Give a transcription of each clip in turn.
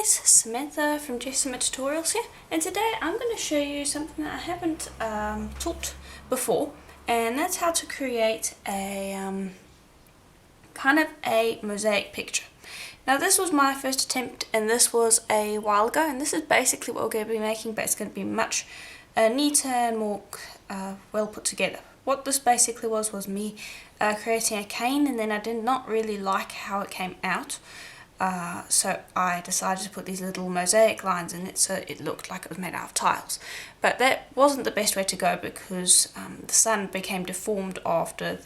guys, Samantha from Jessima Tutorials here, and today I'm going to show you something that I haven't taught before, and that's how to create a kind of a mosaic picture. Now this was my first attempt and this was a while ago, and this is basically what we're going to be making, but it's going to be much neater and more well put together. What this basically was me creating a cane, and then I did not really like how it came out. So I decided to put these little mosaic lines in it so it looked like it was made out of tiles. But that wasn't the best way to go because the sun became deformed after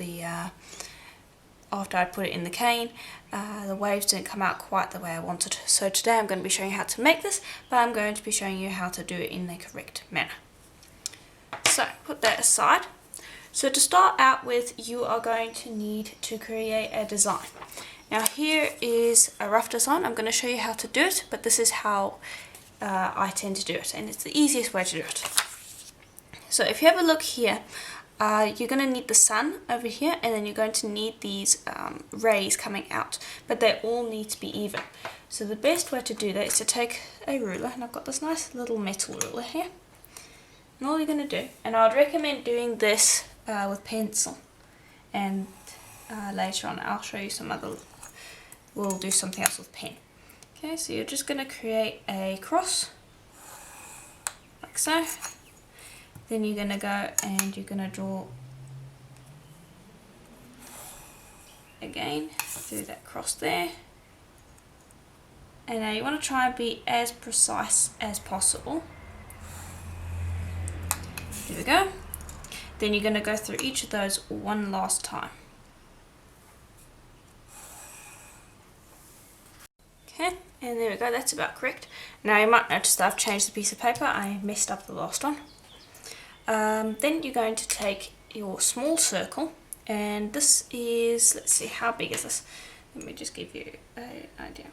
I put it in the cane. The waves didn't come out quite the way I wanted. So today I'm going to be showing you how to make this, but I'm going to be showing you how to do it in the correct manner. So put that aside. So to start out with, you are going to need to create a design. Now here is a rough design. I'm going to show you how to do it, but this is how I tend to do it, and it's the easiest way to do it. So if you have a look here, you're going to need the sun over here, and then you're going to need these rays coming out, but they all need to be even. So the best way to do that is to take a ruler, and I've got this nice little metal ruler here, and all you're going to do, and I'd recommend doing this with pencil, and later on I'll show you some other, we'll do something else with pen. Okay, so you're just going to create a cross, like so. Then you're going to go and you're going to draw again through that cross there. And now you want to try and be as precise as possible. Here we go. Then you're going to go through each of those one last time. Okay, and there we go, that's about correct. Now you might notice that I've changed the piece of paper. I messed up the last one. Then you're going to take your small circle, and this is, let's see, how big is this? Let me just give you an idea.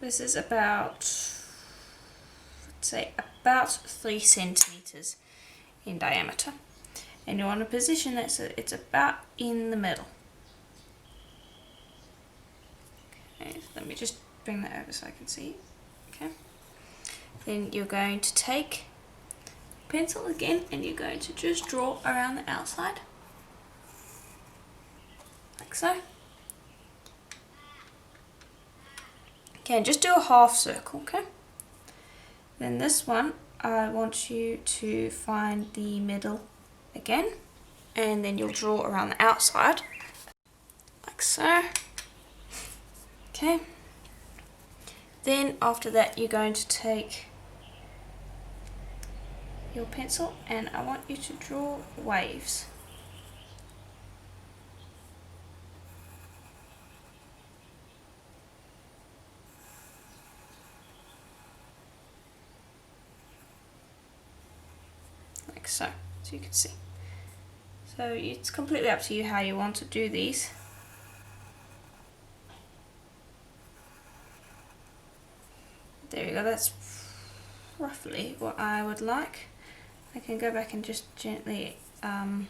This is about, let's say, about 3 centimeters in diameter. And you want to position it so it's about in the middle. Okay, so let me just bring that over so I can see. Okay. Then you're going to take pencil again, and you're going to just draw around the outside, like so. Okay, and just do a half circle, okay? Then this one, I want you to find the middle again, and then you'll draw around the outside, like so. Okay. Then after that, you're going to take your pencil, and I want you to draw waves. Like so, so you can see. So it's completely up to you how you want to do these. There you go, that's roughly what I would like. I can go back and just gently, I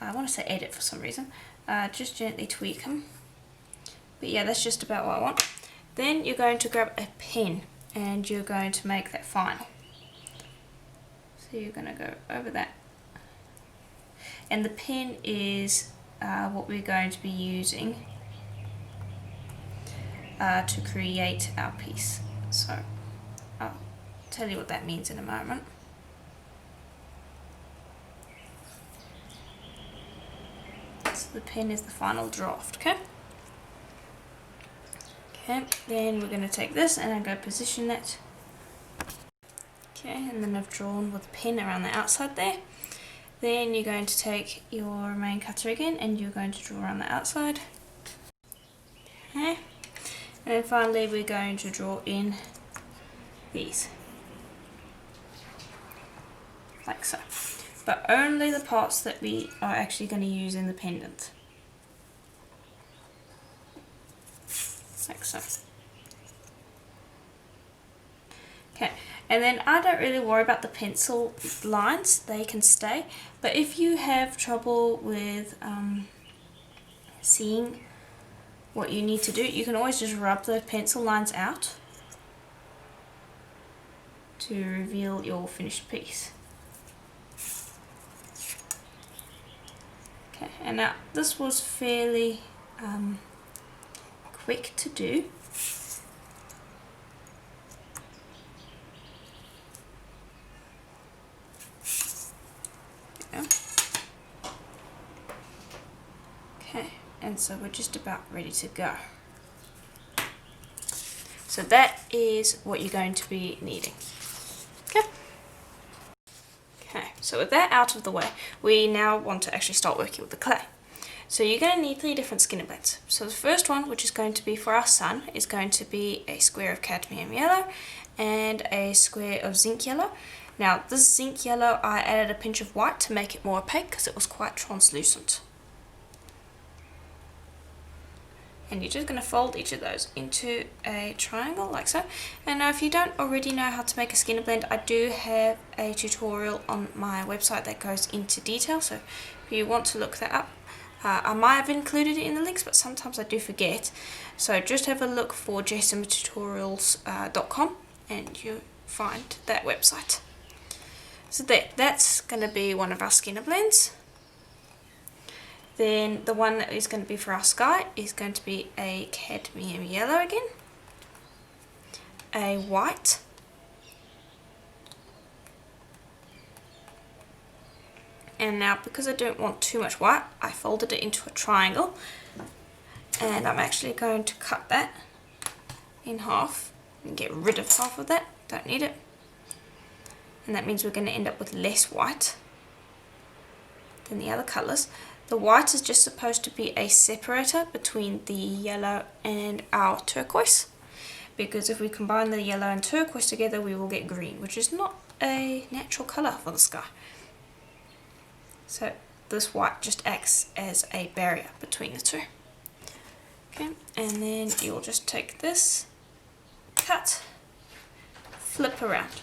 want to say edit for some reason, just gently tweak them. But yeah, that's just about what I want. Then you're going to grab a pen and you're going to make that final. So you're going to go over that. And the pen is what we're going to be using to create our piece. So I'll tell you what that means in a moment. So the pen is the final draft, okay? Okay, then we're going to take this and I'm going to position it. Okay, and then I've drawn with the pen around the outside there. Then you're going to take your main cutter again and you're going to draw around the outside. Okay, and then finally we're going to draw in these, like so, but only the parts that we are actually going to use in the pendant, like so. Okay, and then I don't really worry about the pencil lines, they can stay, but if you have trouble with seeing what you need to do, you can always just rub the pencil lines out to reveal your finished piece. Okay, and now this was fairly quick to do. Okay, and so we're just about ready to go. So that is what you're going to be needing. Okay. Okay, so with that out of the way, we now want to actually start working with the clay. So you're going to need 3 different skinner blends. So the first one, which is going to be for our sun, is going to be a square of cadmium yellow and a square of zinc yellow. Now this zinc yellow, I added a pinch of white to make it more opaque because it was quite translucent. And you're just going to fold each of those into a triangle like so. And now if you don't already know how to make a skinner blend, I do have a tutorial on my website that goes into detail, so if you want to look that up, I might have included it in the links, but sometimes I do forget. So just have a look for jasontutorials.com and you'll find that website. So that's going to be one of our skinner blends. Then the one that is going to be for our sky is going to be a cadmium yellow again, a white, and now because I don't want too much white, I folded it into a triangle, and I'm actually going to cut that in half and get rid of half of that, don't need it, and that means we're going to end up with less white than the other colours. The white is just supposed to be a separator between the yellow and our turquoise, because if we combine the yellow and turquoise together we will get green, which is not a natural colour for the sky. So this white just acts as a barrier between the two. Okay, and then you'll just take this, cut, flip around.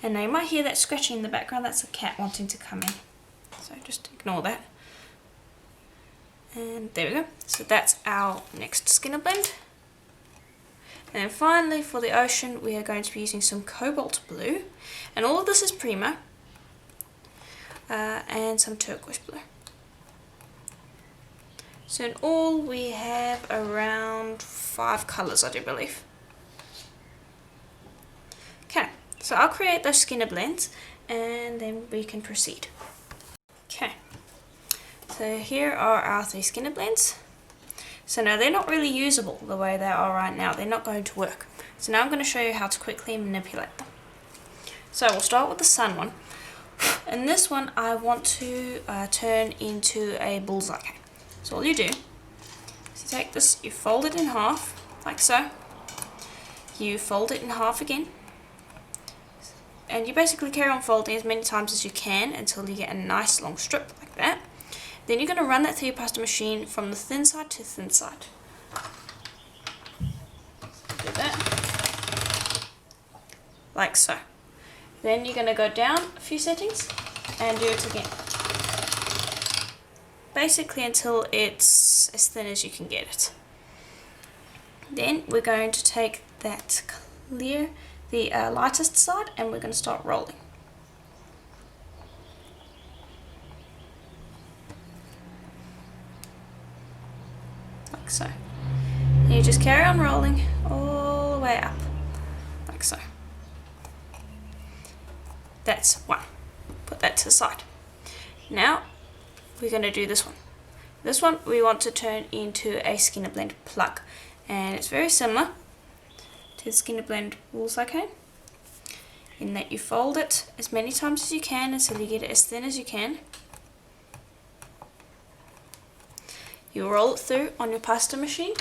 And now you might hear that scratching in the background, that's a cat wanting to come in. So just ignore that. And there we go. So that's our next skinner blend. And then finally for the ocean we are going to be using some cobalt blue. And all of this is Premo. And some turquoise blue. So in all we have around 5 colours, I do believe. Okay, so I'll create those skinner blends and then we can proceed. Okay, so here are our 3 skinner blends. So now they're not really usable the way they are right now, they're not going to work. So now I'm going to show you how to quickly manipulate them. So we'll start with the sun one. And this one I want to turn into a bullseye cane. So all you do is you take this, you fold it in half, like so. You fold it in half again. And you basically carry on folding as many times as you can until you get a nice long strip like that. Then you're going to run that through your pasta machine from the thin side to thin side. Do that. Like so. Then you're going to go down a few settings and do it again. Basically until it's as thin as you can get it. Then we're going to take that clear, the lightest side, and we're going to start rolling. Like so. And you just carry on rolling all the way up, like so. That's one. Put that to the side. Now we're going to do this one. This one we want to turn into a skinner blend plug, and it's very similar to the skinner blend bullseye cane in that you fold it as many times as you can until you get it as thin as you can. You roll it through on your pasta machine,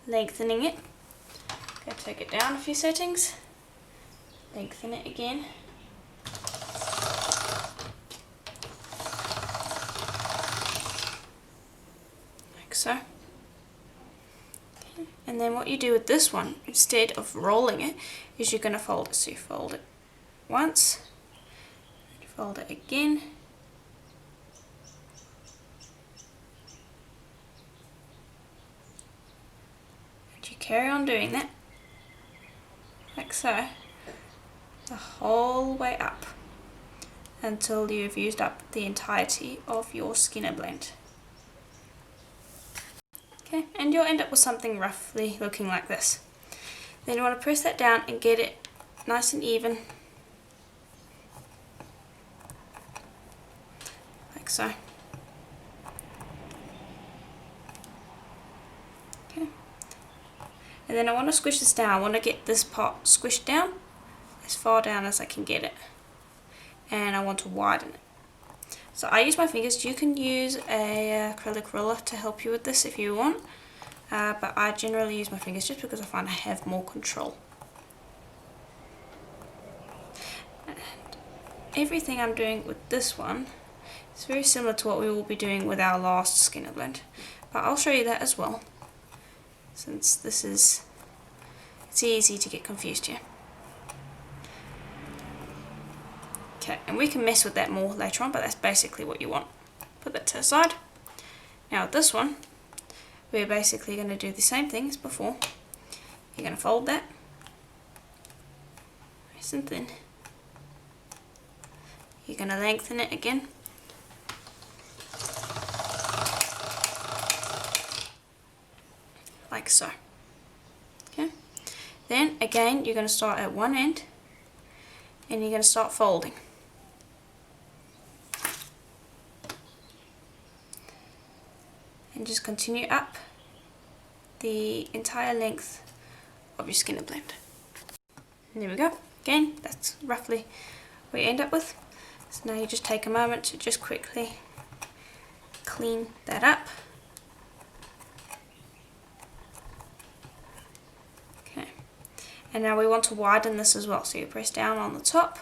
lengthening it. Okay, take it down a few settings, lengthen it again. Like so. Okay. And then what you do with this one, instead of rolling it, is you're going to fold it. So you fold it once, fold it again, carry on doing that, like so, the whole way up until you've used up the entirety of your Skinner blend. Okay, and you'll end up with something roughly looking like this. Then you want to press that down and get it nice and even, like so. Okay, and then I want to squish this down. I want to get this part squished down as far down as I can get it, and I want to widen it. So I use my fingers. You can use a acrylic ruler to help you with this if you want, but I generally use my fingers just because I find I have more control. And everything I'm doing with this one is very similar to what we will be doing with our last Skinner blend, but I'll show you that as well, since this is, it's easy to get confused here. Okay, and we can mess with that more later on, but that's basically what you want. Put that to the side. Now with this one, we're basically going to do the same thing as before. You're going to fold that nice and thin. You're going to lengthen it again. Like so. Okay. Then again, you're going to start at one end and you're going to start folding. And just continue up the entire length of your Skinner blend. And there we go. Again, that's roughly what you end up with. So now you just take a moment to just quickly clean that up. Okay. And now we want to widen this as well. So you press down on the top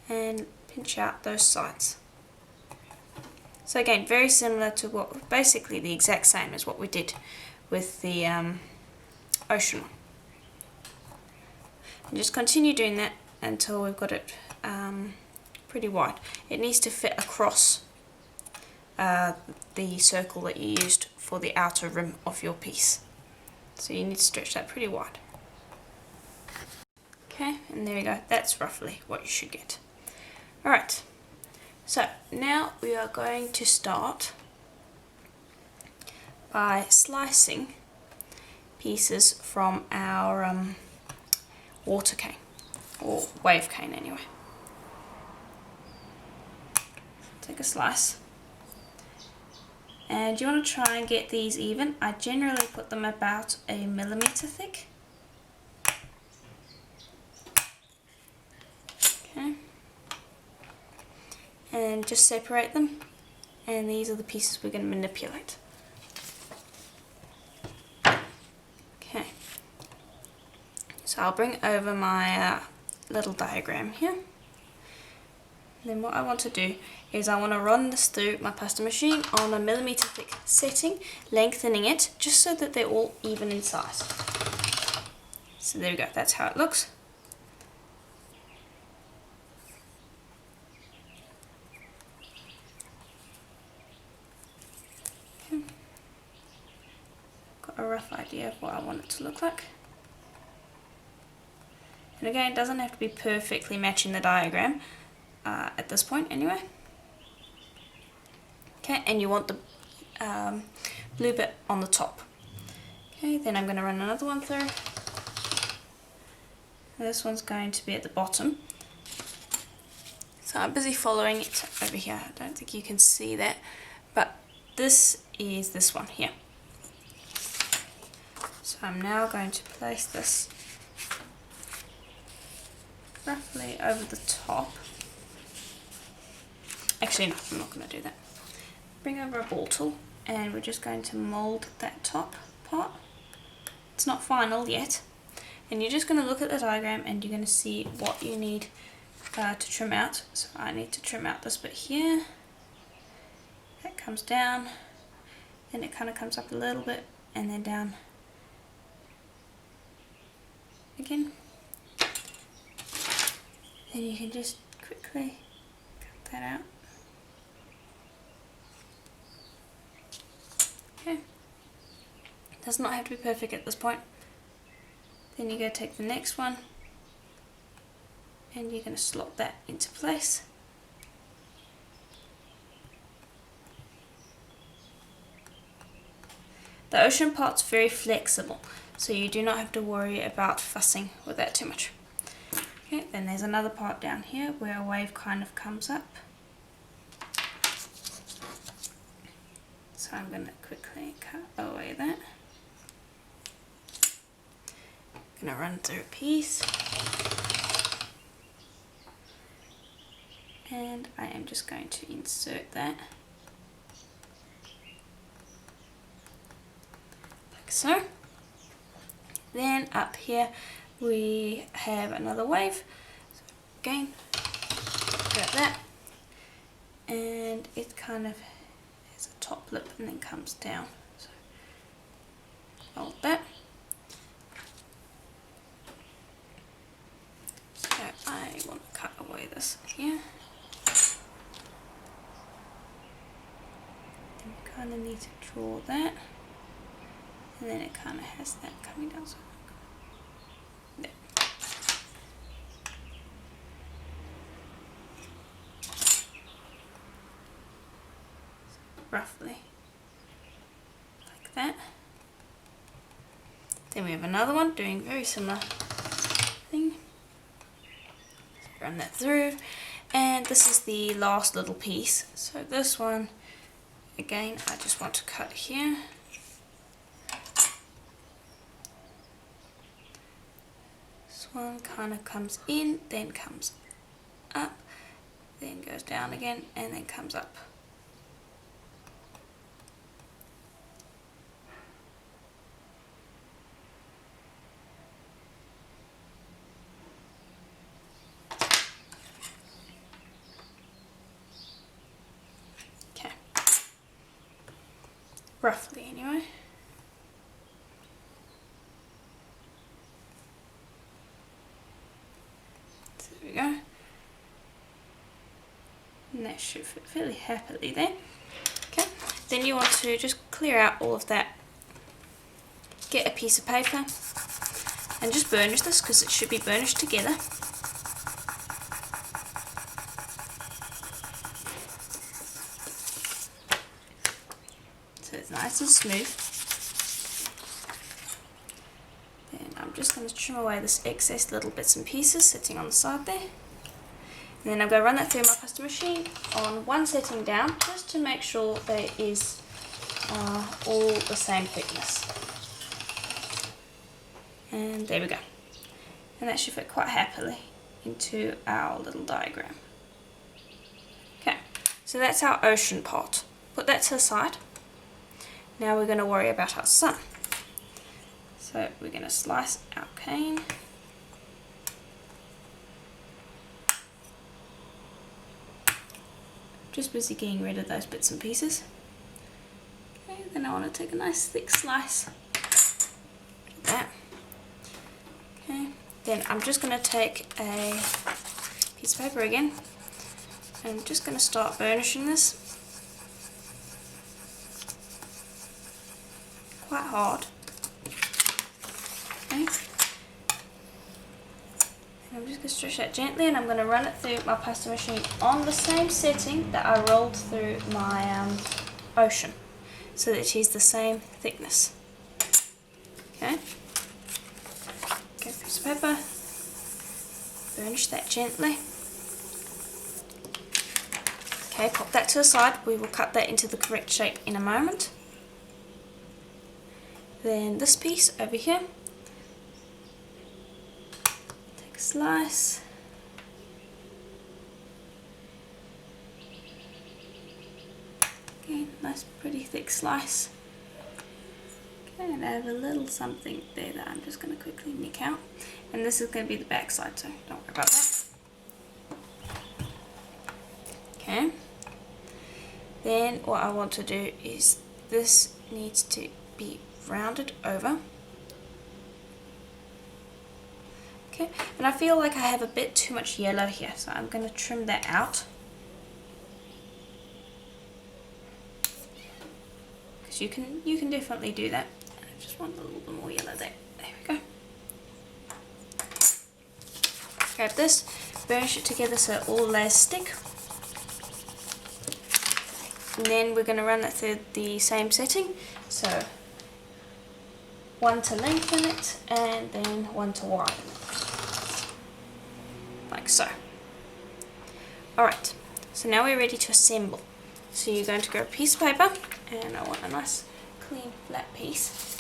and pinch out those sides. So again, very similar to what, basically the exact same as what we did with the ocean one. And just continue doing that until we've got it pretty wide. It needs to fit across the circle that you used for the outer rim of your piece. So you need to stretch that pretty wide. Okay, and there we go. That's roughly what you should get. Alright. So now we are going to start by slicing pieces from our water cane, or wave cane anyway. Take a slice, and you want to try and get these even. I generally put them about 1 millimeter thick. Okay. And just separate them, and these are the pieces we're going to manipulate. Okay, so I'll bring over my little diagram here. And then what I want to do is I want to run this through my pasta machine on 1 millimeter thick setting, lengthening it just so that they're all even in size. So there we go, that's how it looks. Got a rough idea of what I want it to look like. And again, it doesn't have to be perfectly matching the diagram at this point anyway. Okay, and you want the blue bit on the top. Okay, then I'm going to run another one through. This one's going to be at the bottom. So I'm busy following it over here. I don't think you can see that, but this is this one here. So I'm now going to place this roughly over the top. Actually, no, I'm not going to do that. Bring over a ball tool, and we're just going to mould that top part. It's not final yet, and you're just going to look at the diagram and you're going to see what you need to trim out. So I need to trim out this bit here. That comes down, then it kind of comes up a little bit, and then down again. Then you can just quickly cut that out. Okay. Does not have to be perfect at this point. Then you go take the next one and you're going to slot that into place. The ocean pot's very flexible, so you do not have to worry about fussing with that too much. Okay, then there's another part down here where a wave kind of comes up. So I'm going to quickly cut away that. I'm going to run through a piece. And I am just going to insert that. Like so. Then up here we have another wave. So again, grab that. And it kind of has a top lip and then comes down. So hold that. So I want to cut away this here. Then you kind of need to draw that. And then it kind of has that coming down. So there. Roughly like that. Then we have another one doing very similar thing. Run that through, and this is the last little piece. So this one, again, I just want to cut here. This one kind of comes in, then comes up, then goes down again, and then comes up. Roughly anyway. So there we go. And that should fit fairly happily there. Okay, then you want to just clear out all of that. Get a piece of paper and just burnish this because it should be burnished together. So it's nice and smooth. Then I'm just going to trim away this excess little bits and pieces sitting on the side there. And then I'm going to run that through my custom machine on one setting down just to make sure that it is all the same thickness. And there we go. And that should fit quite happily into our little diagram. Okay, so that's our ocean pot. Put that to the side. Now we're going to worry about our sun. So we're going to slice our cane. Just busy getting rid of those bits and pieces. Okay, then I want to take a nice thick slice. Like that. Okay, then I'm just going to take a piece of paper again. And I'm just going to start burnishing this. Quite hard. Okay. And I'm just going to stretch that gently, and I'm going to run it through my pasta machine on the same setting that I rolled through my ocean, so that she's the same thickness. Okay. Get a piece of paper, burnish that gently. Okay, pop that to the side. We will cut that into the correct shape in a moment. Then this piece over here, take a slice, okay, nice pretty thick slice. Okay, and I have a little something there that I'm just going to quickly nick out, and this is going to be the back side, so don't worry about that. Okay, then what I want to do is this needs to be rounded over. Okay, and I feel like I have a bit too much yellow here, so I'm going to trim that out. Because you can definitely do that. I'm just want a little bit more yellow there. There we go. Grab this, burnish it together so all layers stick. And then we're going to run it through the same setting. So one to lengthen it and then one to widen it. Like so. Alright, so now we're ready to assemble. So you're going to grab a piece of paper, and I want a nice clean flat piece.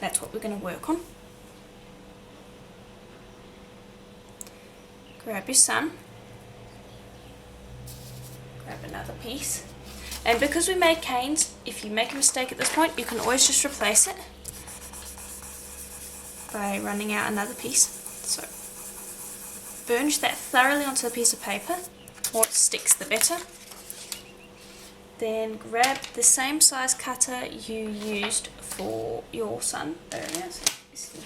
That's what we're going to work on. Grab your sun. Grab another piece. And because we made canes, if you make a mistake at this point, you can always just replace it by running out another piece. So burnish that thoroughly onto a piece of paper. The more it sticks, the better. Then grab the same size cutter you used for your sun earlier. So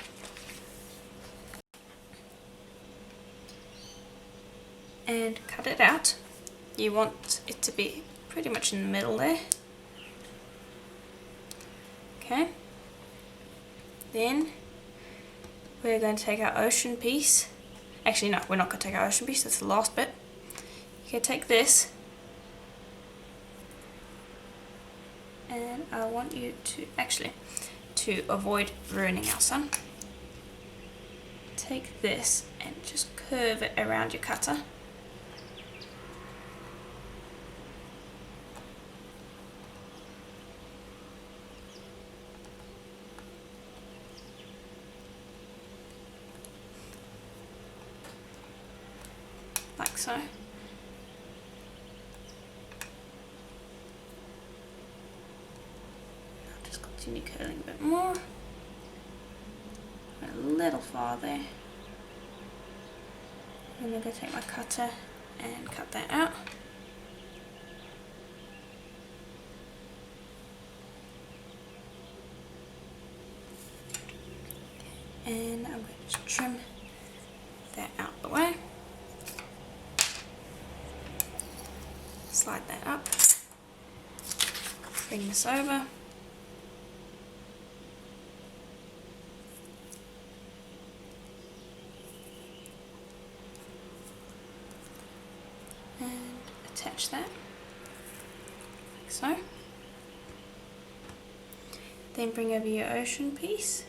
and cut it out. You want it to be pretty much in the middle there. Okay. Then we're going to take our ocean piece. Actually no, we're not going to take our ocean piece, that's the last bit. You can take this, and I want you to avoid ruining our sun, take this and just curve it around your cutter. Like so. Continue curling a bit more, a little farther, and I'm going to take my cutter and cut that out. And I'm going to just trim that out the way, slide that up, bring this over. Attach that, like so. Then bring over your ocean piece.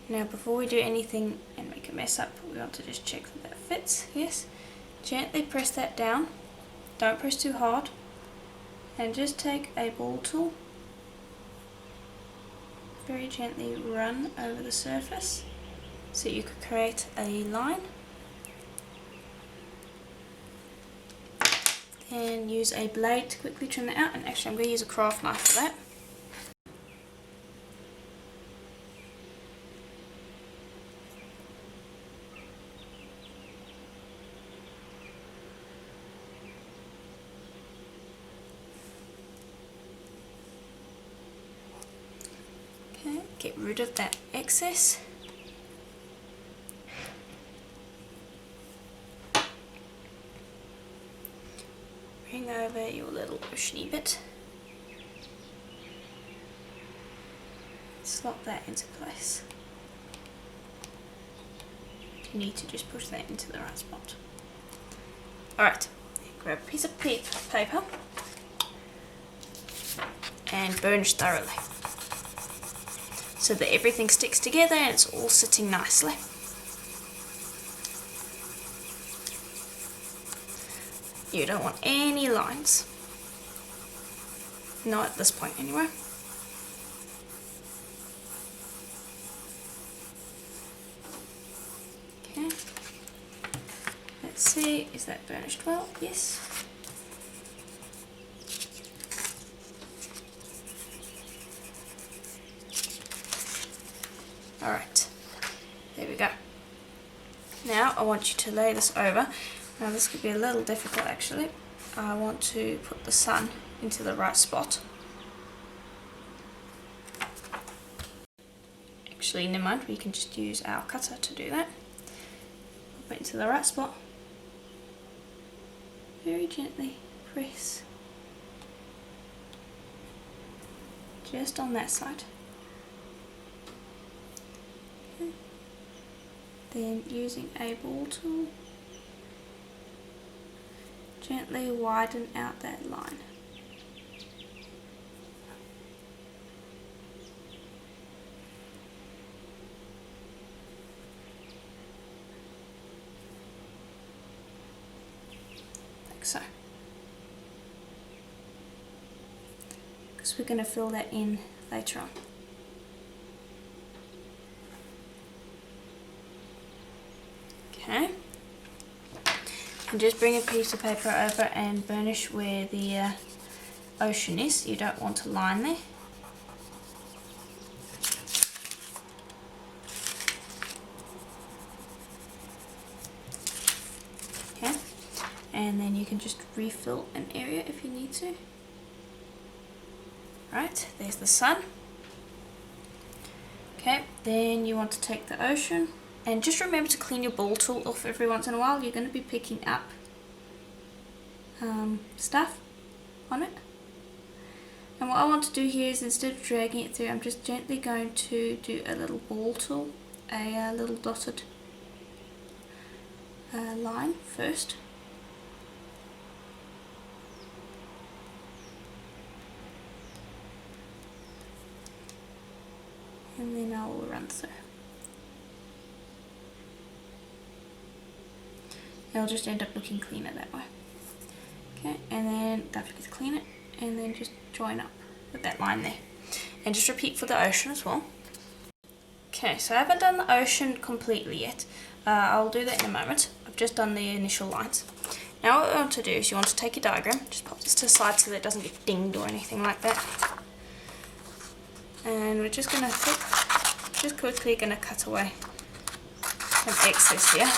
Now before we do anything and make a mess up, we want to just check that that fits. Yes. Gently press that down. Don't press too hard. And just take a ball tool. Very gently run over the surface so you could create a line. And use a blade to quickly trim that out, and actually I'm going to use a craft knife for that. Okay, get rid of that excess. Bring over your little oceany bit. Slot that into place. You need to just push that into the right spot. Alright, grab a piece of paper and burnish thoroughly so that everything sticks together and it's all sitting nicely. You don't want any lines. Not at this point anyway. Okay. Let's see, is that burnished well? Yes. Alright. There we go. Now I want you to lay this over. Now this could be a little difficult actually. I want to put the sun into the right spot. Actually, never mind, we can just use our cutter to do that. Put it into the right spot. Very gently press. just on that side. Okay. Then using a ball tool, gently widen out that line. Like so. Because we're going to fill that in later on. Okay. And just bring a piece of paper over and burnish where the ocean is. You don't want a line there. Okay. And then you can just refill an area if you need to. Right, there's the sun. Okay, then you want to take the ocean. And just remember to clean your ball tool off every once in a while. You're going to be picking up stuff on it. And what I want to do here is, instead of dragging it through, I'm just gently going to do a little ball tool, a little dotted line first. And then I will run through. It'll just end up looking cleaner that way. Okay, and then don't forget to clean it, and then just join up with that line there. And just repeat for the ocean as well. Okay, so I haven't done the ocean completely yet. I'll do that in a moment. I've just done the initial lines. Now what you want to do is you want to take your diagram, just pop this to the side so that it doesn't get dinged or anything like that. And we're just gonna just quickly gonna cut away some excess here,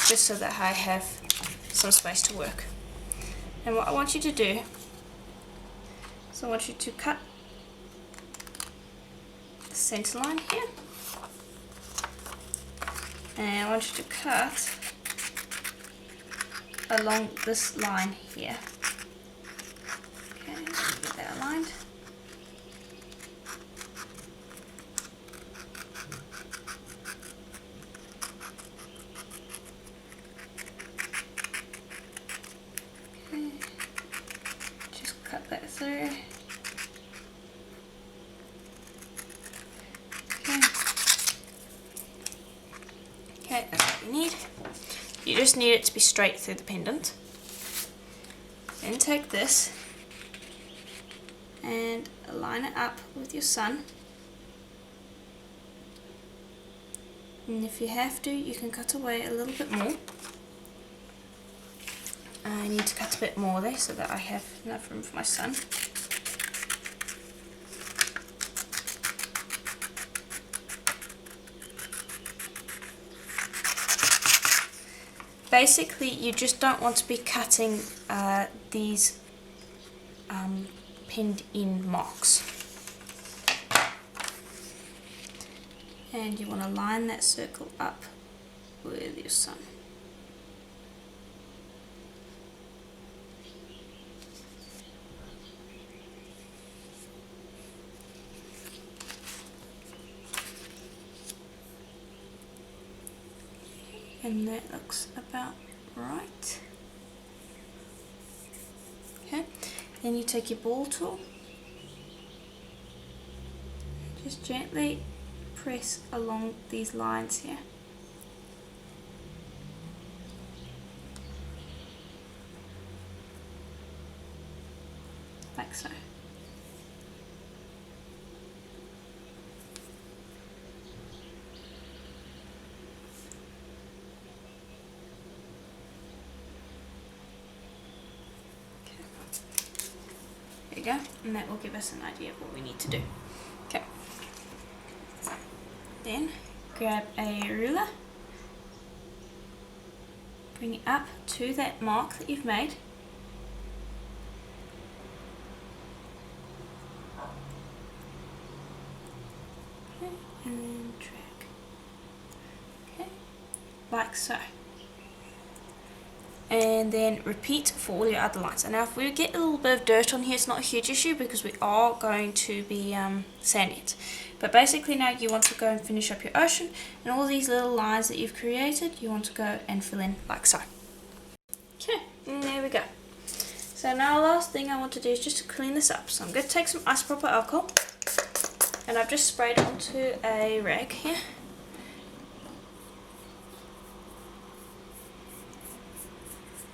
just so that I have some space to work. And what I want you to do is I want you to cut the center line here, and I want you to cut along this line here. Okay, get that aligned. Through. Okay, that's what you need. You just need it to be straight through the pendant. Then take this and line it up with your sun. And if you have to, you can cut away a little bit more. I need to cut a bit more there so that I have enough room for my sun. Basically, you just don't want to be cutting these pinned in marks. And you want to line that circle up with your sun. And that looks about right. Okay, then you take your ball tool, just gently press along these lines here. Like so. There you go, and that will give us an idea of what we need to do. Okay. Then grab a ruler, bring it up to that mark that you've made. Okay, and then drag. Okay, like so. and then repeat for all your other lines. And now if we get a little bit of dirt on here, it's not a huge issue because we are going to be sanding it. But basically now you want to go and finish up your ocean, and all these little lines that you've created you want to go and fill in like so. Okay, and there we go. So now the last thing I want to do is just to clean this up. So I'm going to take some isopropyl alcohol, and I've just sprayed it onto a rag here.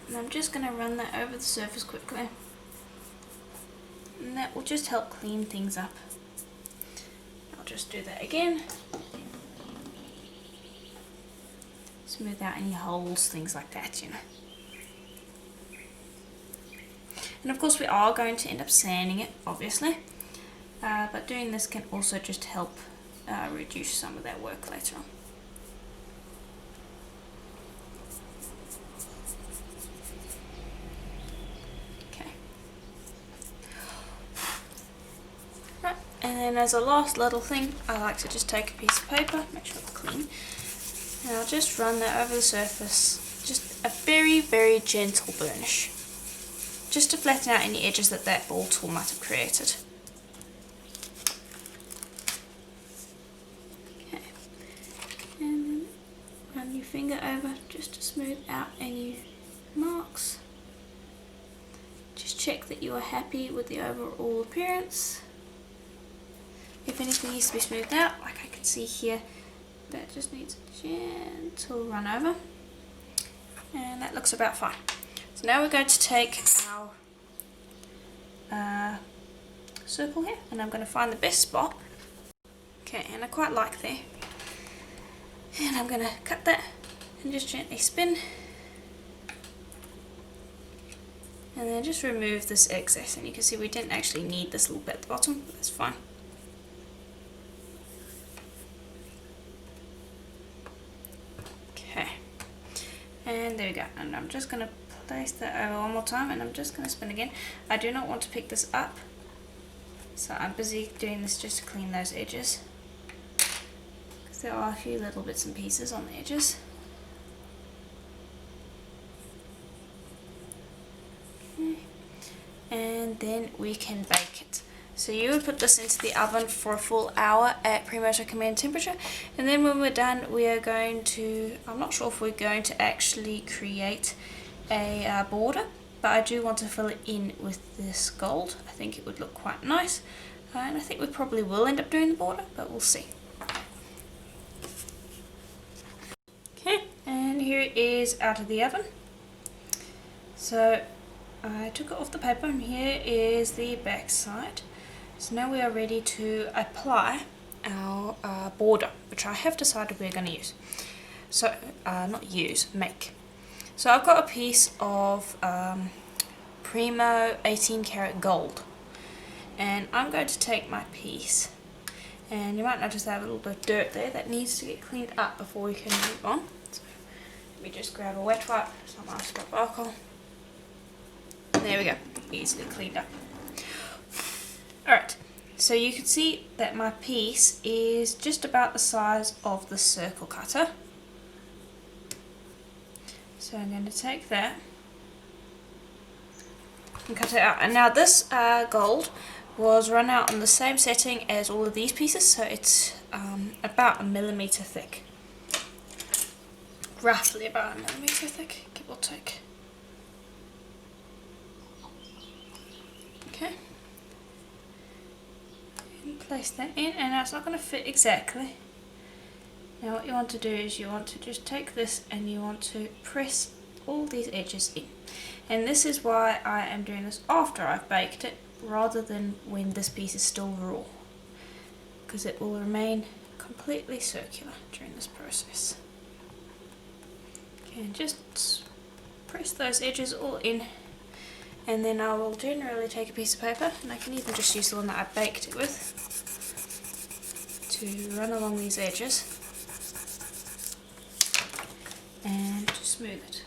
And I'm just going to run that over the surface quickly, and that will just help clean things up. I'll just do that again. Smooth out any holes, things like that, you know. And of course we are going to end up sanding it, obviously, but doing this can also just help reduce some of that work later on. Okay. Right, and then as a last little thing, I like to just take a piece of paper, make sure it's clean, and I'll just run that over the surface, just a very, very gentle burnish, just to flatten out any edges that that ball tool might have created. Okay, and then run your finger over just to smooth out any marks. Just check that you are happy with the overall appearance. If anything needs to be smoothed out, like I can see here, that just needs a gentle run over, and that looks about fine. So now we're going to take our circle here, and I'm going to find the best spot. Okay, and I quite like there. And I'm going to cut that and just gently spin. And then just remove this excess. And you can see we didn't actually need this little bit at the bottom, but that's fine. Okay, and there we go. And I'm just going to place that over one more time, and I'm just going to spin again. I do not want to pick this up, so I'm busy doing this just to clean those edges, because there are a few little bits and pieces on the edges. Okay. And then we can bake it. So you would put this into the oven for a full hour at Premo command temperature, and then when we're done we are going to, I'm not sure if we're going to actually create a border, but I do want to fill it in with this gold. I think it would look quite nice, and I think we probably will end up doing the border, but we'll see. Okay, and here it is out of the oven. So I took it off the paper, and here is the back side. So now we are ready to apply our border, which I have decided we're going to use. So, not use, make. So I've got a piece of Premo 18 karat gold, and I'm going to take my piece, and you might notice I have a little bit of dirt there that needs to get cleaned up before we can move on. So let me just grab a wet wipe, some isopropyl alcohol. There we go, easily cleaned up. Alright, so you can see that my piece is just about the size of the circle cutter. So I'm going to take that and cut it out. And now this gold was run out on the same setting as all of these pieces, so it's about 1 millimeter thick. Roughly about 1 millimeter thick, give or take. Okay. And place that in, and now it's not going to fit exactly. Now what you want to do is you want to just take this and you want to press all these edges in. And this is why I am doing this after I've baked it, rather than when this piece is still raw, because it will remain completely circular during this process. Okay, and just press those edges all in, and then I will generally take a piece of paper, and I can even just use the one that I baked it with, to run along these edges and to smooth it.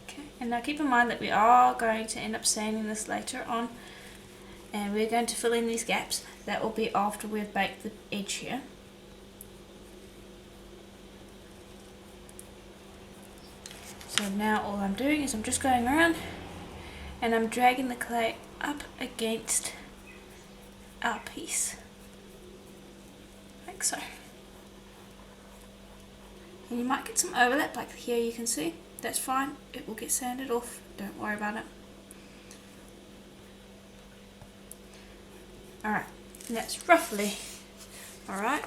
Okay, and now keep in mind that we are going to end up sanding this later on, and we're going to fill in these gaps. That will be after we've baked the edge here. So now all I'm doing is I'm just going around and I'm dragging the clay up against our piece, like so. And you might get some overlap, like here you can see. That's fine, it will get sanded off, don't worry about it. Alright, and that's roughly alright.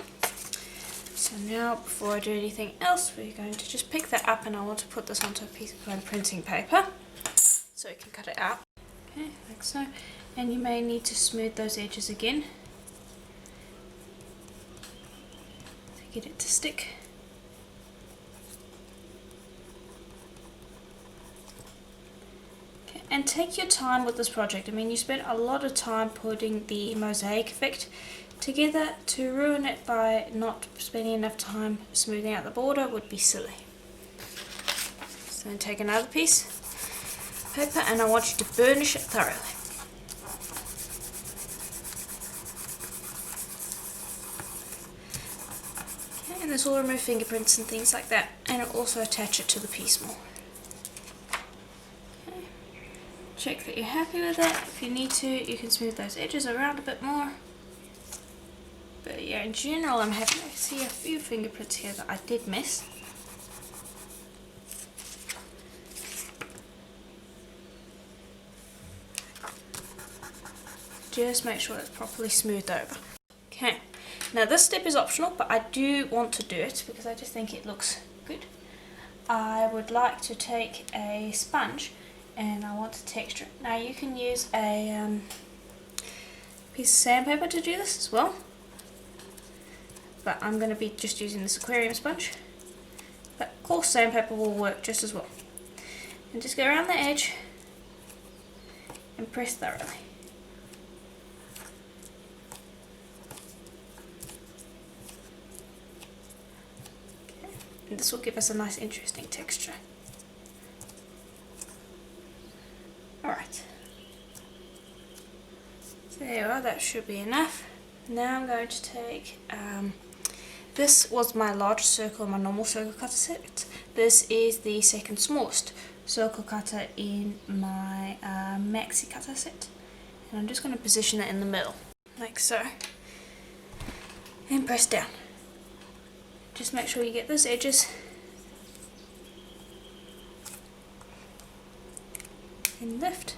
So now, before I do anything else, we're going to just pick that up, and I want to put this onto a piece of my printing paper so we can cut it out. Okay, like so. And you may need to smooth those edges again to get it to stick. Okay, and take your time with this project. I mean, you spent a lot of time putting the mosaic effect together. To ruin it by not spending enough time smoothing out the border would be silly. So then take another piece of paper and I want you to burnish it thoroughly. Okay, and this will remove fingerprints and things like that, and it'll also attach it to the piece more. Okay. Check that you're happy with that. If you need to, you can smooth those edges around a bit more. But yeah, in general, I'm happy. I see a few fingerprints here that I did miss. Just make sure it's properly smoothed over. Okay, now this step is optional, but I do want to do it because I just think it looks good. I would like to take a sponge and I want to texture it. Now you can use a piece of sandpaper to do this as well, but I'm going to be just using this aquarium sponge. But coarse sandpaper will work just as well. And just go around the edge and press thoroughly. Okay. And this will give us a nice interesting texture. Alright. So there you are, that should be enough. Now I'm going to take, this was my large circle, my normal circle cutter set. This is the second smallest circle cutter in my maxi cutter set. And I'm just going to position it in the middle, like so. And press down. Just make sure you get those edges. And lift.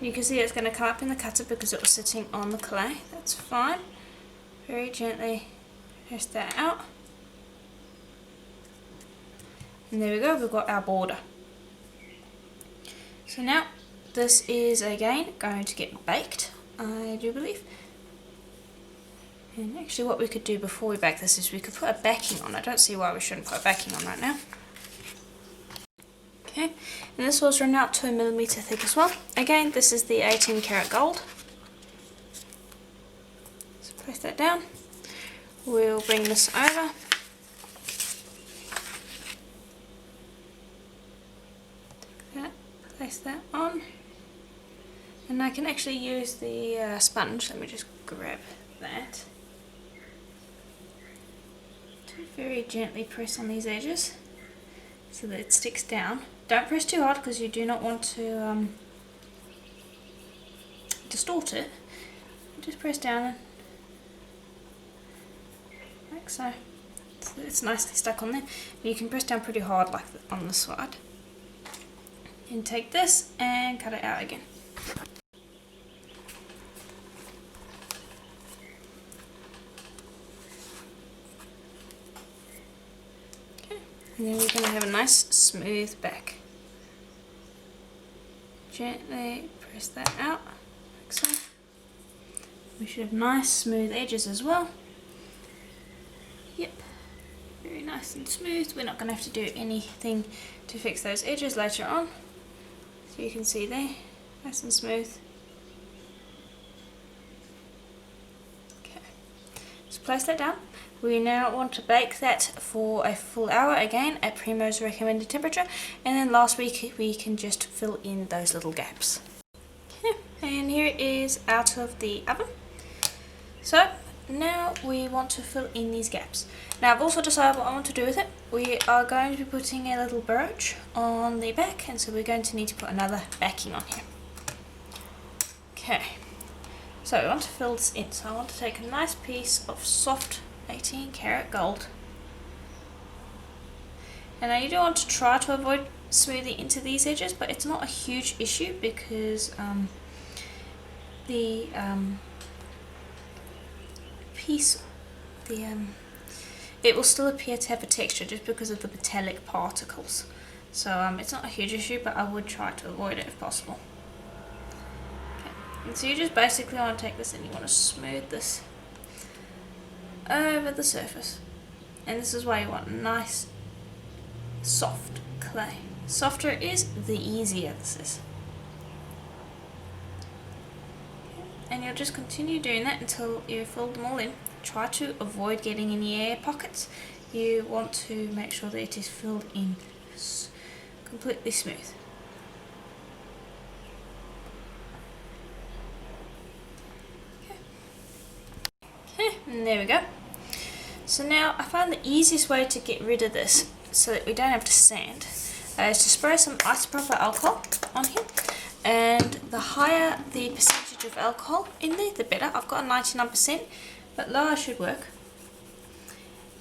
You can see it's going to come up in the cutter because it was sitting on the clay. That's fine. Very gently press that out. And there we go, we've got our border. So now this is again going to get baked, I do believe. And actually what we could do before we bake this is we could put a backing on. I don't see why we shouldn't put a backing on right now. Okay, and this was run out 2mm thick as well. Again, this is the 18 karat gold. So place that down. We'll bring this over. That, place that on. And I can actually use the sponge. Let me just grab that. To very gently press on these edges so that it sticks down. Don't press too hard because you do not want to distort it. Just press down like so. It's nicely stuck on there. You can press down pretty hard like on the side. And take this and cut it out again. Okay, and then we're going to have a nice smooth back. Gently press that out like so. We should have nice smooth edges as well. Yep, very nice and smooth. We're not going to have to do anything to fix those edges later on. So you can see there, nice and smooth. Okay, so place that down. We now want to bake that for a full hour, again at Premo's recommended temperature, and then last week we can just fill in those little gaps. Okay, and here it is out of the oven. So now we want to fill in these gaps. Now I've also decided what I want to do with it. We are going to be putting a little brooch on the back, and so we're going to need to put another backing on here. Okay, so we want to fill this in. So I want to take a nice piece of soft 18 karat gold. And now you do want to try to avoid smoothing into these edges, but it's not a huge issue because the piece, it will still appear to have a texture just because of the metallic particles. So it's not a huge issue, but I would try to avoid it if possible. Okay. And so you just basically want to take this and you want to smooth this over the surface. And this is why you want nice, soft clay. Softer it is, the easier this is. And you'll just continue doing that until you fill them all in. Try to avoid getting any air pockets. You want to make sure that it is filled in completely smooth. Okay, and there we go. So now I found the easiest way to get rid of this so that we don't have to sand is to spray some isopropyl alcohol on here. And the higher the percentage of alcohol in there, the better. I've got a 99%, but lower should work.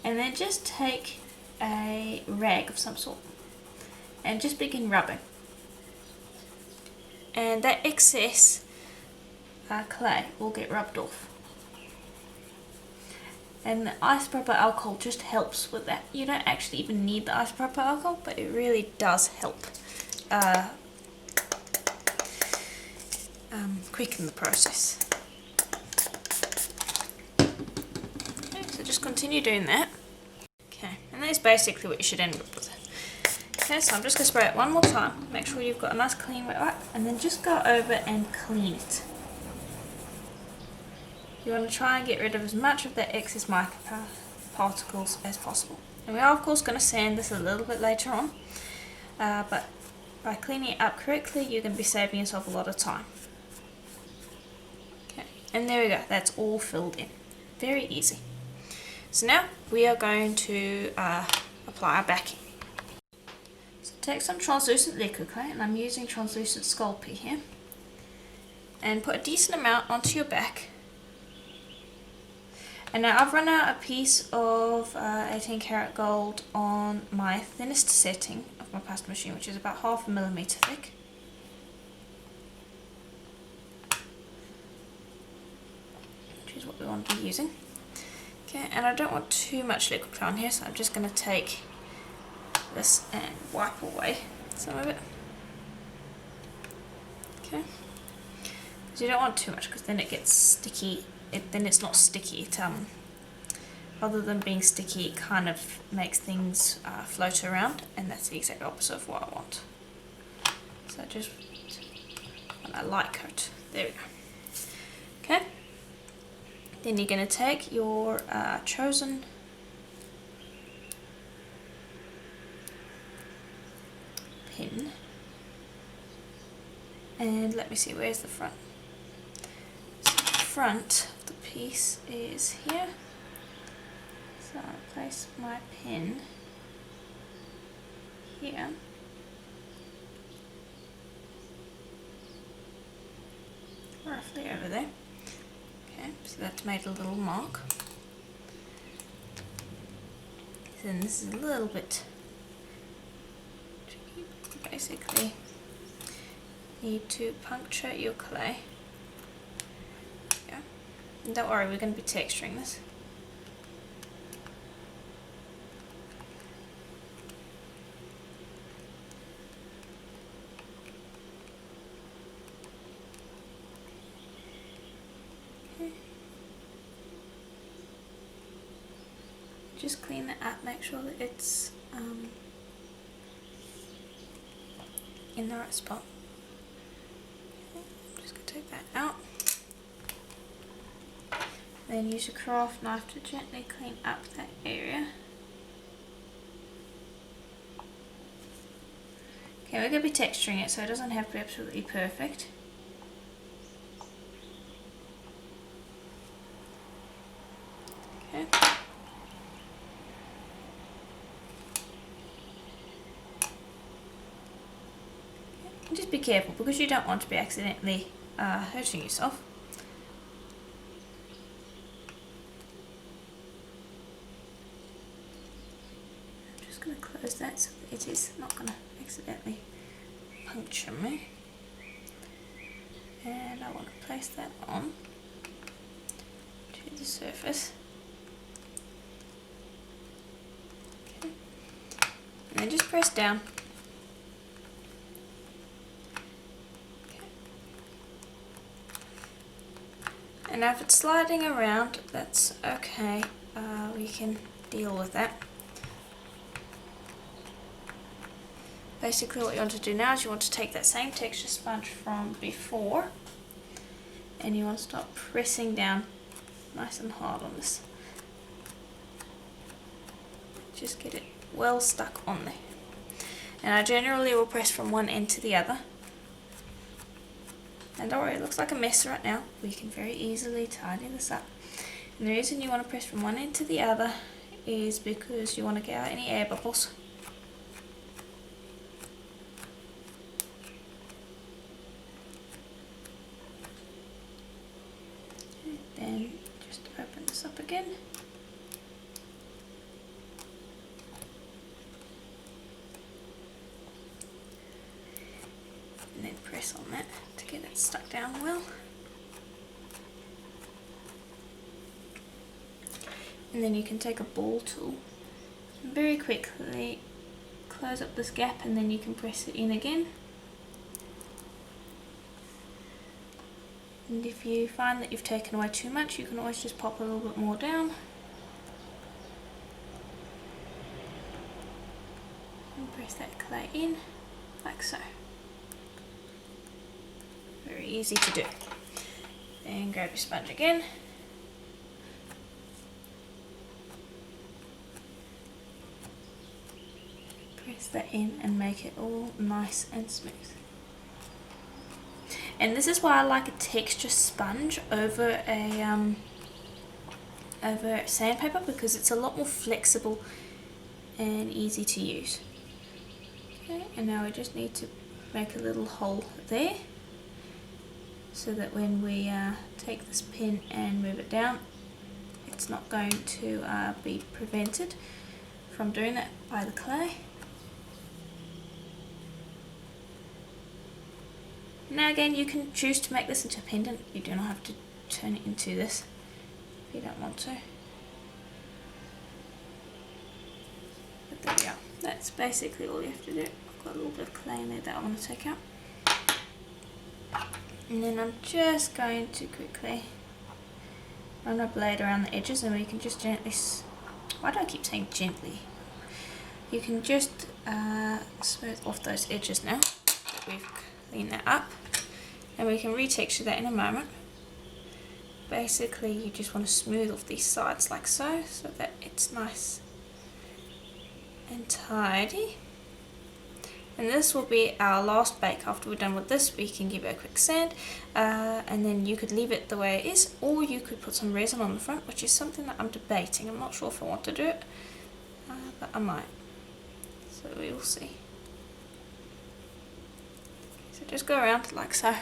And then just take a rag of some sort and just begin rubbing. And that excess clay will get rubbed off. And the isopropyl alcohol just helps with that. You don't actually even need the isopropyl alcohol, but it really does help quicken the process. Okay, so just continue doing that. Okay, and that's basically what you should end up with. Okay, so I'm just going to spray it one more time. Make sure you've got a nice clean wet wipe, and then just go over and clean it. You want to try and get rid of as much of the excess microparticles as possible. And we are of course going to sand this a little bit later on, but by cleaning it up correctly you're going to be saving yourself a lot of time. Okay, and there we go, that's all filled in. Very easy. So now we are going to apply our backing. So take some translucent liquid clay, and I'm using translucent Sculpey here, and put a decent amount onto your back. And now I've run out a piece of 18 karat gold on my thinnest setting of my pasta machine, which is about 1/2 millimeter thick. Which is what we want to be using. Okay, and I don't want too much liquid clay on here, so I'm just going to take this and wipe away some of it. Okay, because you don't want too much, because then it gets sticky. Then it's not sticky. It rather than being sticky, it kind of makes things float around, and that's the exact opposite of what I want. So just want a light coat. There we go. Okay. Then you're going to take your chosen pin, and let me see, where's the front? So the front of the piece is here. So I'll place my pin here. Roughly over there. Okay, so that's made a little mark. Then this is a little bit tricky. Basically, you need to puncture your clay. Yeah. And don't worry, we're going to be texturing this. Just clean that up, make sure that it's in the right spot. Okay, I'm just going to take that out. Then use your craft knife to gently clean up that area. Okay, we're going to be texturing it, so it doesn't have to be absolutely perfect. just be careful because you don't want to be accidentally hurting yourself. I'm just going to close that so that it is not going to accidentally puncture me. And I want to place that on to the surface. Okay. And then just press down. Okay. And now if it's sliding around, that's okay. We can deal with that. Basically what you want to do now is you want to take that same texture sponge from before and you want to start pressing down nice and hard on this. Just get it well stuck on there. And I generally will press from one end to the other. And don't worry, it looks like a mess right now. We can very easily tidy this up. And the reason you want to press from one end to the other is because you want to get out any air bubbles. Then just open this up again. And then press on that to get it stuck down well. And then you can take a ball tool and very quickly close up this gap and then you can press it in again. And if you find that you've taken away too much, you can always just pop a little bit more down. And press that clay in, like so. Very easy to do. Then grab your sponge again. Press that in and make it all nice and smooth. And this is why I like a texture sponge over a sandpaper, because it's a lot more flexible and easy to use. Okay, and now we just need to make a little hole there so that when we take this pin and move it down, it's not going to be prevented from doing that by the clay. Now again, you can choose to make this into a pendant. You do not have to turn it into this if you don't want to. But there we go. That's basically all you have to do. I've got a little bit of clay in there that I want to take out. And then I'm just going to quickly run my blade around the edges and we can just gently... Why do I keep saying gently? You can just smooth off those edges now that we've clean that up, and we can retexture that in a moment. Basically you just want to smooth off these sides like so, so that it's nice and tidy. And this will be our last bake. After we're done with this, we can give it a quick sand, and then you could leave it the way it is, or you could put some resin on the front, which is something that I'm debating. I'm not sure if I want to do it, but I might, so we will see. So just go around like so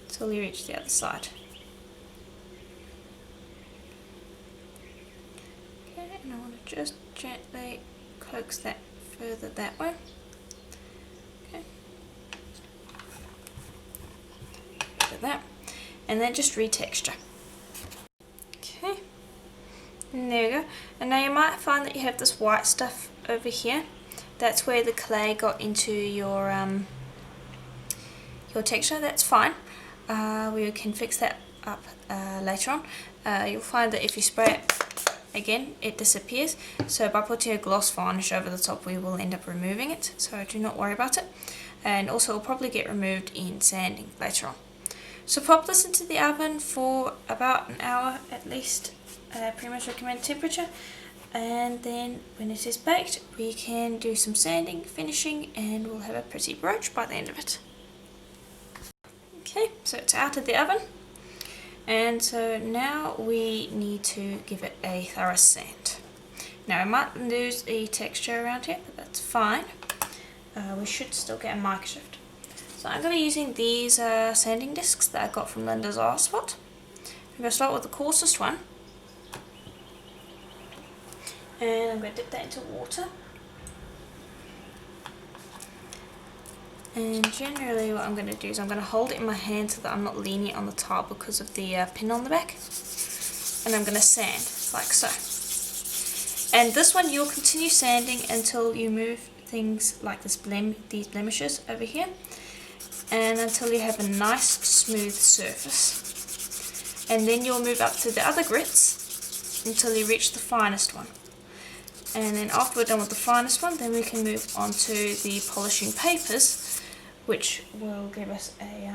until you reach the other side. Okay, and I want to just gently coax that further that way. Okay. Like that. And then just retexture. Okay. And there we go. And now you might find that you have this white stuff over here. That's where the clay got into your texture. That's fine. We can fix that up later on. You'll find that if you spray it again, it disappears. So by putting a gloss varnish over the top, we will end up removing it. So do not worry about it. And also, it will probably get removed in sanding later on. So pop this into the oven for about an hour at least, pretty much recommended temperature. And then when it is baked, we can do some sanding, finishing, and we'll have a pretty brooch by the end of it. Okay, so it's out of the oven, and so now we need to give it a thorough sand. Now I might lose a texture around here, but that's fine. we should still get a mica shift. So I'm going to be using these sanding discs that I got from Linda's Art Spot. I'm going to start with the coarsest one. And I'm going to dip that into water. And generally what I'm going to do is I'm going to hold it in my hand so that I'm not leaning it on the tile because of the pin on the back. And I'm going to sand like so. And this one you'll continue sanding until you move things like these blemishes over here, and until you have a nice smooth surface. And then you'll move up to the other grits until you reach the finest one. And then after we're done with the finest one, then we can move on to the polishing papers, which will give us a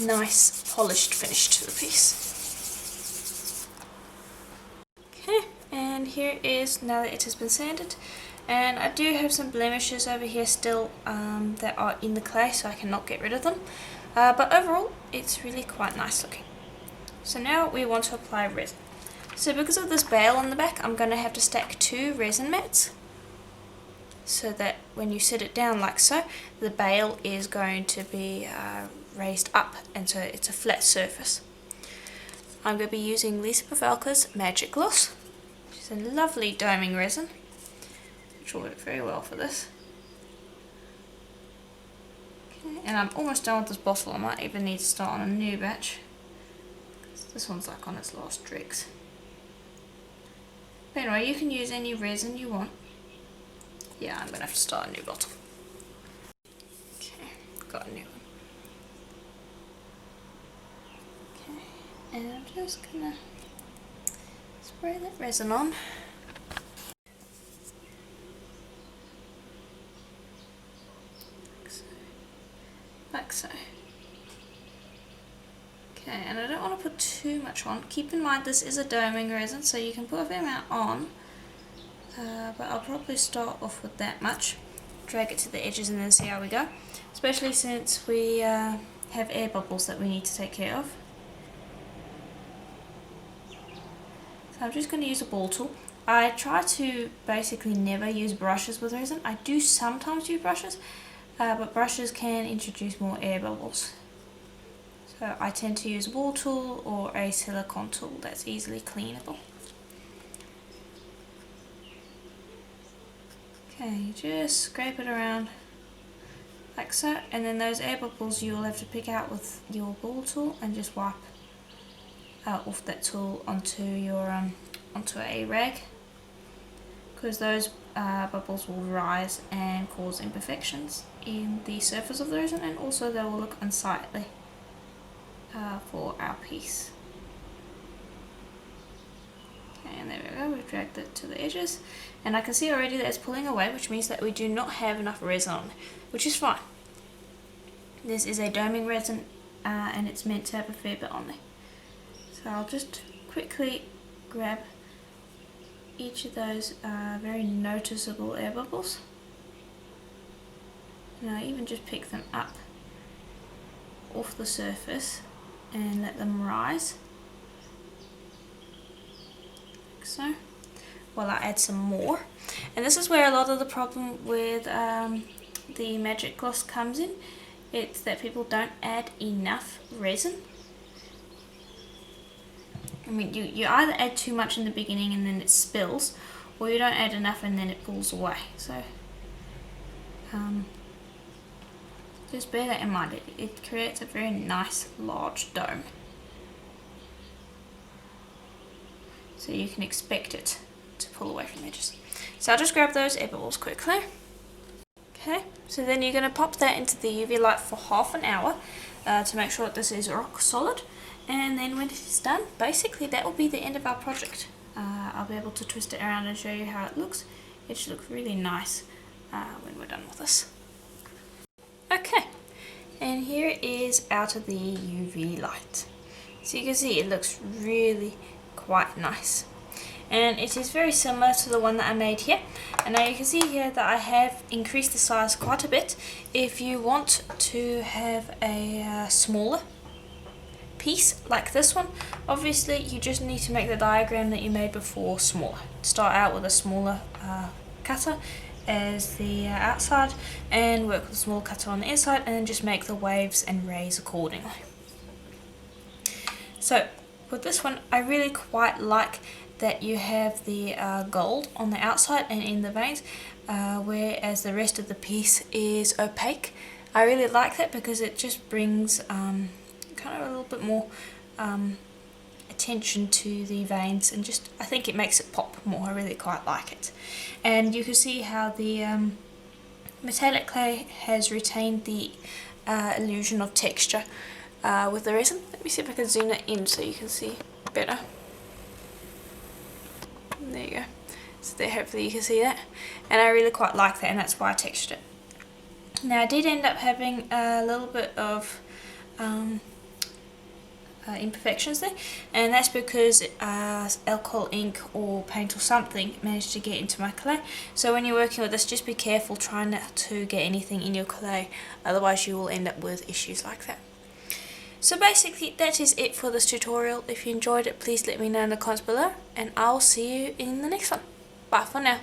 nice polished finish to the piece. Okay, and here is now that it has been sanded. And I do have some blemishes over here still that are in the clay, so I cannot get rid of them. But overall, it's really quite nice looking. So now we want to apply resin. So because of this bail on the back, I'm going to have to stack 2 resin mats, so that when you sit it down like so, the bail is going to be raised up, and so it's a flat surface. I'm going to be using Lisa Pavelka's Magic Gloss, which is a lovely doming resin, which will work very well for this. Okay, and I'm almost done with this bottle. I might even need to start on a new batch. This one's like on its last dregs. But anyway, you can use any resin you want. Yeah, I'm going to have to start a new bottle. Okay, got a new one. Okay, and I'm just going to spray that resin on. Like so. Okay, and I don't want to put too much on. Keep in mind this is a doming resin, so you can put a fair amount on, but I'll probably start off with that much, drag it to the edges and then see how we go, especially since we have air bubbles that we need to take care of. So I'm just going to use a ball tool. I try to basically never use brushes with resin. I do sometimes use brushes, but brushes can introduce more air bubbles. So I tend to use a ball tool or a silicone tool that's easily cleanable. Okay, you just scrape it around like so, and then those air bubbles you'll have to pick out with your ball tool and just wipe off that tool onto your onto a rag, because those bubbles will rise and cause imperfections in the surface of the resin, and also they will look unsightly for our piece. Okay, and there we go, we've dragged it to the edges, and I can see already that it's pulling away, which means that we do not have enough resin on, which is fine. This is a doming resin and it's meant to have a fair bit on there. So I'll just quickly grab each of those very noticeable air bubbles, and I even just pick them up off the surface and let them rise like so, while I add some more. And this is where a lot of the problem with the Magic Gloss comes in. It's that people don't add enough resin. I mean, you either add too much in the beginning and then it spills, or you don't add enough and then it pulls away. So just bear that in mind. It creates a very nice large dome, so you can expect it to pull away from the edges. So I'll just grab those air bubbles quickly. Okay, so then you're going to pop that into the UV light for half an hour to make sure that this is rock solid. And then when it is done, basically that will be the end of our project. I'll be able to twist it around and show you how it looks. It should look really nice when we're done with this. Okay, and here it is out of the UV light. So you can see it looks really quite nice. And it is very similar to the one that I made here. And now you can see here that I have increased the size quite a bit. If you want to have a smaller piece like this one, obviously you just need to make the diagram that you made before smaller. Start out with a smaller cutter as the outside and work with a small cutter on the inside, and then just make the waves and rays accordingly. So with this one, I really quite like that you have the gold on the outside and in the veins, whereas the rest of the piece is opaque. I really like that because it just brings kind of a little bit more attention to the veins, and just I think it makes it pop more. I really quite like it. And you can see how the metallic clay has retained the illusion of texture with the resin. Let me see if I can zoom that in so you can see better. There you go. So there, hopefully you can see that. And I really quite like that, and that's why I textured it. Now I did end up having a little bit of imperfections there, and that's because alcohol ink or paint or something managed to get into my clay. So when you're working with this, just be careful trying not to get anything in your clay, otherwise you will end up with issues like that. So basically that is it for this tutorial. If you enjoyed it, please let me know in the comments below, and I'll see you in the next one. Bye for now.